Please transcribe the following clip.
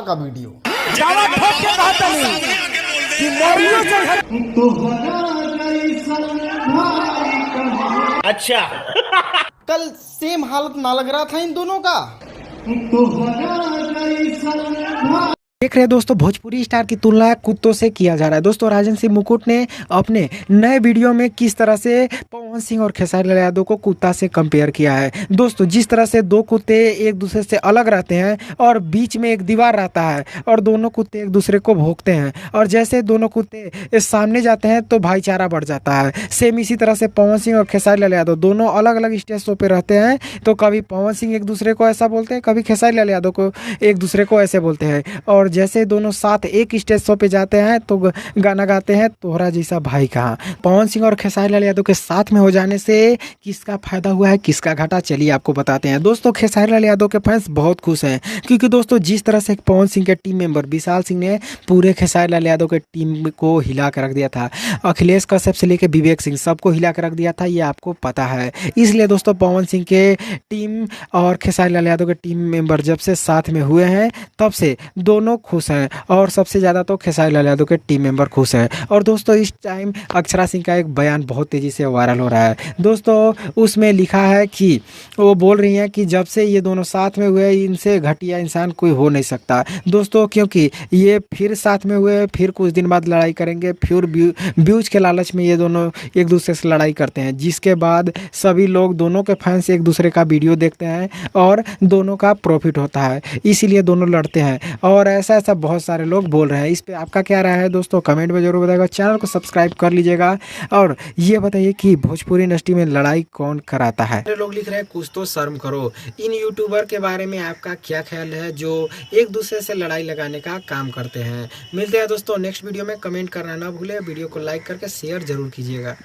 का वीडियो। अच्छा कल सेम हालत ना लग रहा था इन दोनों का। देख रहे हैं दोस्तों, भोजपुरी स्टार की तुलना कुत्तों से किया जा रहा है। दोस्तों राजन सिंह मुकुट ने अपने नए वीडियो में किस तरह से पवन सिंह और खेसारी लाल यादव को कुत्ता से कंपेयर किया है। दोस्तों जिस तरह से दो कुत्ते एक दूसरे से अलग रहते हैं और बीच में एक दीवार रहता है और दोनों कुत्ते एक दूसरे को भौंकते हैं, और जैसे दोनों कुत्ते सामने जाते हैं तो भाईचारा बढ़ जाता है। सेम इसी तरह से पवन सिंह और खेसारी लाल यादव दोनों अलग अलग स्टेज शो पे रहते हैं, तो कभी पवन सिंह एक दूसरे को ऐसा बोलते हैं, कभी खेसारी लाल यादव को एक दूसरे को ऐसे बोलते हैं, और जैसे दोनों साथ एक स्टेज शो पे जाते हैं तो गाना गाते हैं तोहरा जैसा भाई कहाँ। पवन सिंह और खेसारी लाल यादव के साथ में हो जाने से किसका फायदा हुआ है, किसका घाटा, चलिए आपको बताते हैं। दोस्तों खेसारी लाल यादव के फैंस बहुत खुश हैं, क्योंकि दोस्तों जिस तरह से पवन सिंह के टीम मेंबर विशाल सिंह ने पूरे खेसारी लाल यादव के टीम को हिला कर रख दिया था, अखिलेश कश्यप से लेकर विवेक सिंह सबको हिला कर रख दिया था, ये आपको पता है। इसलिए दोस्तों पवन सिंह के टीम और खेसारी लाल यादव के टीम मेंबर जब से साथ में हुए हैं तब से दोनों खुश हैं, और सबसे ज़्यादा तो खेसारी लाल यादव के टीम मेंबर खुश हैं। और दोस्तों इस टाइम अक्षरा सिंह का एक बयान बहुत तेज़ी से वायरल हो रहा है। दोस्तों उसमें लिखा है कि वो बोल रही हैं कि जब से ये दोनों साथ में हुए इनसे घटिया इंसान कोई हो नहीं सकता। दोस्तों क्योंकि ये फिर साथ में हुए, फिर कुछ दिन बाद लड़ाई करेंगे, फिर व्यूज के लालच में ये दोनों एक दूसरे से लड़ाई करते हैं, जिसके बाद सभी लोग दोनों के फैंस एक दूसरे का वीडियो देखते हैं और दोनों का प्रॉफिट होता है, इसीलिए दोनों लड़ते हैं। और ऐसा ऐसा बहुत सारे लोग बोल रहे हैं। इस पे आपका क्या राय है दोस्तों, कमेंट में जरूर बताइएगा। चैनल को सब्सक्राइब कर लीजिएगा और ये बताइए कि भोजपुरी इंडस्ट्री में लड़ाई कौन कराता है। लोग लिख रहे हैं कुछ तो शर्म करो। इन यूट्यूबर के बारे में आपका क्या ख्याल है जो एक दूसरे से लड़ाई लगाने का काम करते हैं। मिलते हैं दोस्तों नेक्स्ट वीडियो में, कमेंट करना ना भूले, वीडियो को लाइक करके शेयर जरूर कीजिएगा।